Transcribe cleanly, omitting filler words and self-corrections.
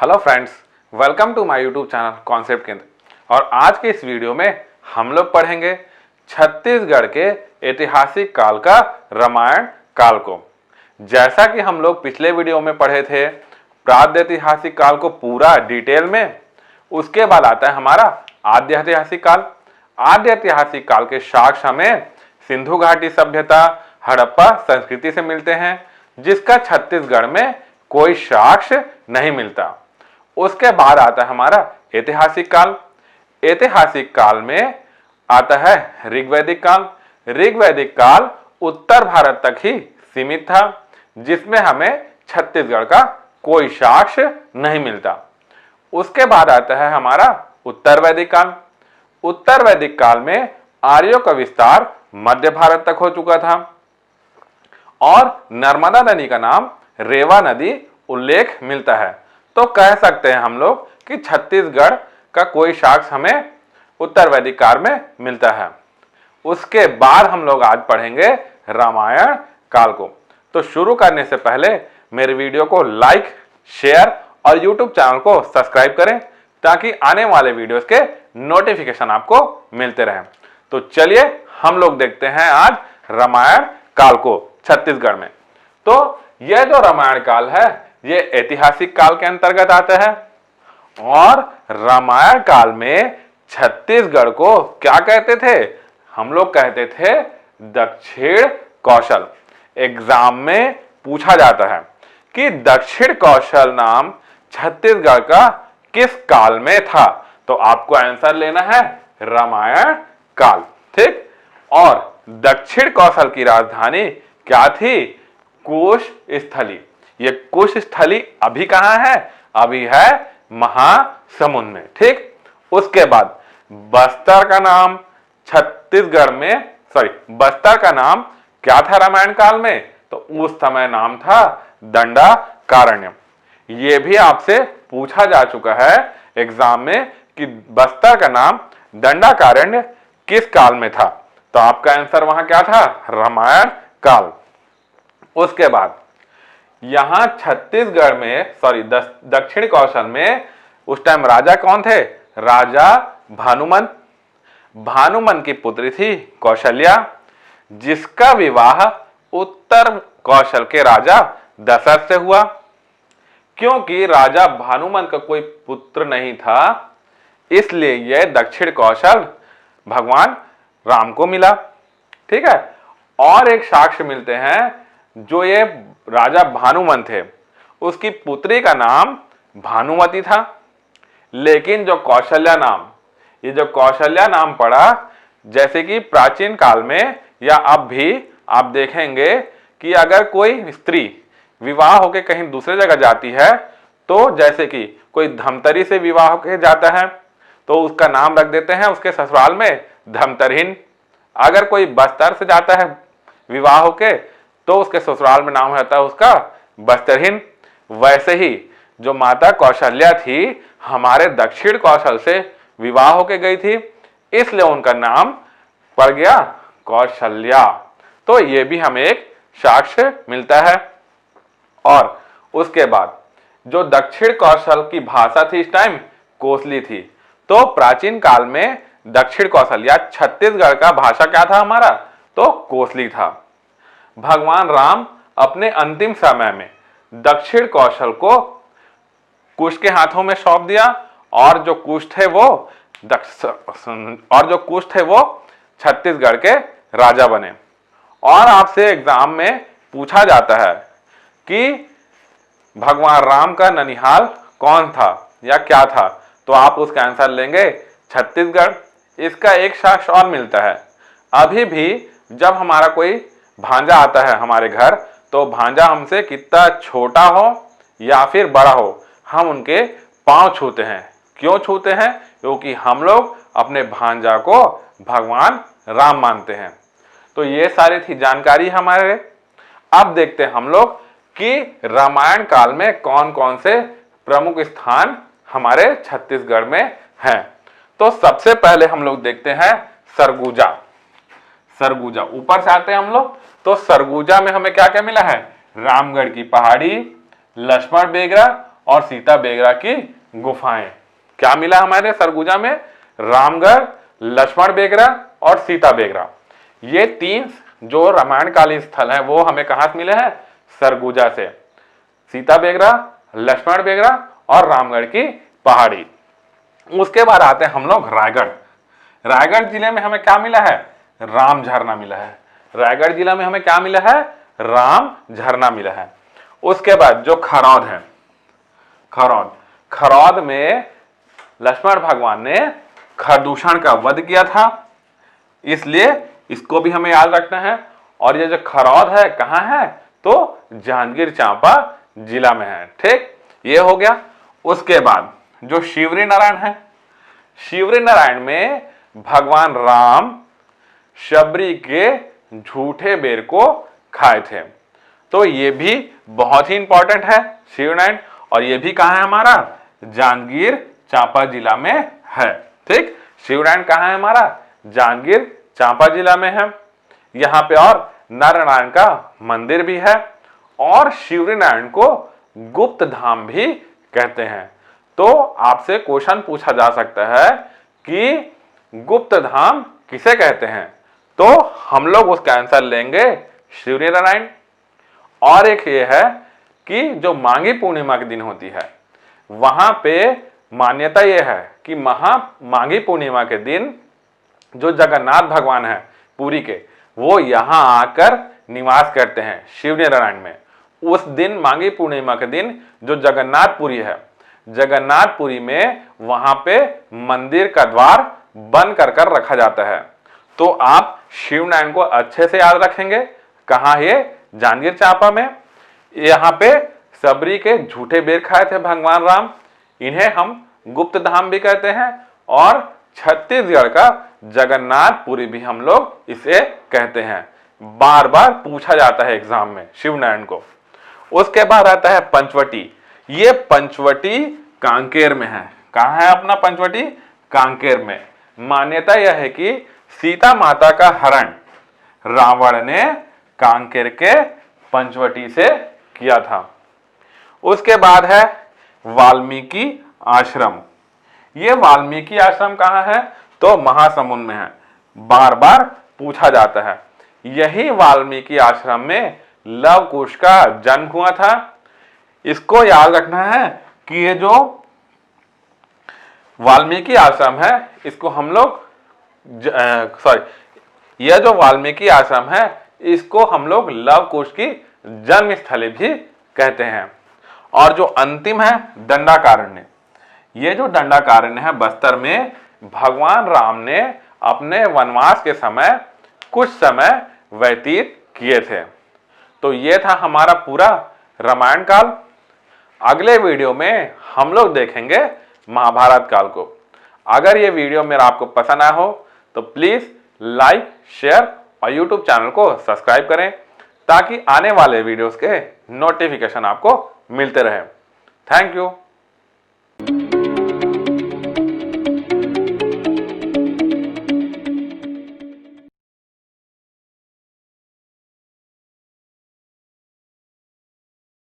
Hello friends, welcome to my YouTube channel concept Kendra. और आज के इस वीडियो में हम लोग पढ़ेंगे छत्तीसगढ़ के ऐतिहासिक काल का रामायण काल को। जैसा कि हम लोग पिछले वीडियो में पढ़े थे प्रातः ऐतिहासिक काल को पूरा डिटेल में, उसके बाद आता है हमारा आद्य ऐतिहासिक काल। आद्य ऐतिहासिक काल के साक्ष्य हमें सिंधु घाटी सभ्यता, हड़प्पा संस्कृति से मिलते हैं, जिसका छत्तीसगढ़ में कोई साक्ष्य नहीं मिलता। उसके बाद आता है हमारा ऐतिहासिक काल। ऐतिहासिक काल में आता है ऋग्वैदिक काल। ऋग्वैदिक काल उत्तर भारत तक ही सीमित था, जिसमें हमें छत्तीसगढ़ का कोई साक्ष्य नहीं मिलता। उसके बाद आता है हमारा उत्तर वैदिक काल। उत्तर वैदिक काल में आर्यों का विस्तार मध्य भारत तक हो चुका था और नर्मदा नदी का नाम रेवा नदी उल्लेख मिलता है। तो कह सकते हैं हम लोग कि छत्तीसगढ़ का कोई साक्ष्य हमें उत्तर वैदिक काल में मिलता है। उसके बाद हम लोग आज पढ़ेंगे रामायण काल को। तो शुरू करने से पहले मेरे वीडियो को लाइक, शेयर और यूट्यूब चैनल को सब्सक्राइब करें, ताकि आने वाले वीडियोस के नोटिफिकेशन आपको मिलते रहें। तो चलिए हम लोग देखते हैं आज रामायण काल को छत्तीसगढ़ में। तो यह जो रामायण काल है ये ऐतिहासिक काल के अंतर्गत आता है और रामायण काल में छत्तीसगढ़ को क्या कहते थे? हम लोग कहते थे दक्षिण कौशल। एग्जाम में पूछा जाता है कि दक्षिण कौशल नाम छत्तीसगढ़ का किस काल में था? तो आपको आंसर लेना है रामायण काल, ठीक। और दक्षिण कौशल की राजधानी क्या थी? कुश स्थली। ये कुश स्थली अभी कहां है? अभी है महासमुंद में, ठीक। उसके बाद बस्तर का नाम छत्तीसगढ़ में बस्तर का नाम क्या था रामायण काल में? तो उस समय नाम था दंडाकारण्य। ये भी आपसे पूछा जा चुका है एग्जाम में कि बस्तर का नाम दंडाकारण्य किस काल में था? तो आपका आंसर वहां क्या था? रामायण काल। उसके बाद यहां छत्तीसगढ़ में दक्षिण कौशल में उस टाइम राजा कौन थे? राजा भानुमन। भानुमन की पुत्री थी कौशल्या, जिसका विवाह उत्तर कौशल के राजा दशरथ से हुआ। क्योंकि राजा भानुमन का कोई पुत्र नहीं था, इसलिए यह दक्षिण कौशल भगवान राम को मिला, ठीक है। और एक साक्ष्य मिलते हैं, जो ये राजा भानुमन थे उसकी पुत्री का नाम भानुमती था। लेकिन जो कौशल्या नाम पड़ा, जैसे कि प्राचीन काल में या अब भी आप देखेंगे कि अगर कोई स्त्री विवाह होकर कहीं दूसरे जगह जाती है, तो जैसे कि कोई धमतरी से विवाह होकर जाता है तो उसका नाम रख देते हैं उसके ससुराल में धमतरहीन। अगर कोई बस्तर से जाता है विवाह होके, तो उसके ससुराल में नाम रहता है उसका बस्तरहीन। वैसे ही जो माता कौशल्या थी, हमारे दक्षिण कौशल से विवाह होके गई थी, इसलिए उनका नाम पड़ गया कौशल्या। तो ये भी हमें एक साक्ष्य मिलता है। और उसके बाद जो दक्षिण कौशल की भाषा थी इस टाइम कोसली थी। तो प्राचीन काल में दक्षिण कौशल या छत्तीसगढ़ का भाषा क्या था हमारा? तो कोसली था। भगवान राम अपने अंतिम समय में दक्षिण कौशल को कुश के हाथों में सौंप दिया और जो कुश थे वो छत्तीसगढ़ के राजा बने। और आपसे एग्जाम में पूछा जाता है कि भगवान राम का ननिहाल कौन था या क्या था? तो आप उसका आंसर लेंगे छत्तीसगढ़। इसका एक साक्ष्य और मिलता है। अभी भी जब हमारा कोई भांजा आता है हमारे घर, तो भांजा हमसे कितना छोटा हो या फिर बड़ा हो, हम उनके पांव छूते हैं। क्यों छूते हैं? क्योंकि हम लोग अपने भांजा को भगवान राम मानते हैं। तो ये सारी थी जानकारी हमारे। अब देखते हैं हम लोग कि रामायण काल में कौन कौन से प्रमुख स्थान हमारे छत्तीसगढ़ में हैं। तो सबसे पहले हम लोग देखते हैं सरगुजा। ऊपर से आते हैं हम लोग, तो सरगुजा में हमें क्या क्या मिला है? रामगढ़ की पहाड़ी, लक्ष्मण बेगरा और सीता बेगरा की गुफाएं। क्या मिला हमारे सरगुजा में? रामगढ़, लक्ष्मण बेगरा और सीता बेगरा। ये 3 जो रामायण कालीन स्थल है वो हमें कहां से मिले हैं? सरगुजा से। सीता बेगरा, लक्ष्मण बेगरा और रामगढ़ की पहाड़ी। उसके बाद आते हैं हम लोग रायगढ़। रायगढ़ जिले में हमें क्या मिला है? राम झरना मिला है। रायगढ़ जिला में हमें क्या मिला है? राम झरना मिला है। उसके बाद जो खरौद है, खरौद में लक्ष्मण भगवान ने खरदूषण का वध किया था, इसलिए इसको भी हमें याद रखना है। और ये जो खरौद है कहां है? तो जांजगीर चांपा जिला में है। ठीक, ये हो गया। उसके बाद जो शिवरी नारायण है, शिवरी नारायण में भगवान राम शबरी के झूठे बेर को खाए थे। तो ये भी बहुत ही इंपॉर्टेंट है शिवनारायण, और ये भी कहां है हमारा? जांजगीर चांपा जिला में है। ठीक, शिवनारायण कहां है हमारा? जांजगीर चांपा जिला में है। यहां पे और नारायण का मंदिर भी है, और शिवरी नारायण को गुप्त धाम भी कहते हैं। तो आपसे क्वेश्चन पूछा जा सकता है कि गुप्त धाम किसे कहते हैं? तो हम लोग उसका आंसर लेंगे शिवरी नारायण। और एक ये है कि जो माघी पूर्णिमा के दिन होती है, वहां पे मान्यता ये है कि माघी पूर्णिमा के दिन जो जगन्नाथ भगवान है पुरी के, वो यहां आकर निवास करते हैं शिवरी नारायण में। उस दिन माघी पूर्णिमा के दिन जो जगन्नाथपुरी है, जगन्नाथपुरी में वहां पे मंदिर का द्वार बंद कर रखा जाता है। तो आप शिवनारायण को अच्छे से याद रखेंगे। कहां? ये जांजगीर चांपा में। यहाँ पे सबरी के झूठे बेर खाए थे भगवान राम, इन्हें हम गुप्त धाम भी कहते हैं। और छत्तीसगढ़ का जगन्नाथपुरी भी हम लोग इसे कहते हैं। बार बार पूछा जाता है एग्जाम में शिवनारायण को। उसके बाद आता है पंचवटी। ये पंचवटी कांकेर में है। कहां है अपना पंचवटी? कांकेर में। मान्यता यह है कि सीता माता का हरण रावण ने कांकेर के पंचवटी से किया था। उसके बाद है वाल्मीकि आश्रम। ये वाल्मीकि आश्रम कहां है? तो महासमुंद में है। बार बार पूछा जाता है। यही वाल्मीकि आश्रम में लव कुश का जन्म हुआ था। इसको याद रखना है कि ये जो वाल्मीकि आश्रम है, इसको हम लोग यह जो वाल्मीकि आश्रम है, इसको हम लोग लव कुश की जन्म स्थली भी कहते हैं। और जो अंतिम है दंडाकारण्य। ये जो दंडाकारण्य है बस्तर में, भगवान राम ने अपने वनवास के समय कुछ समय व्यतीत किए थे। तो ये था हमारा पूरा रामायण काल। अगले वीडियो में हम लोग देखेंगे महाभारत काल को। अगर ये वीडियो मेरा आपको पसंद आया हो तो प्लीज लाइक, शेयर और यूट्यूब चैनल को सब्सक्राइब करें, ताकि आने वाले वीडियोस के नोटिफिकेशन आपको मिलते रहे। Thank you.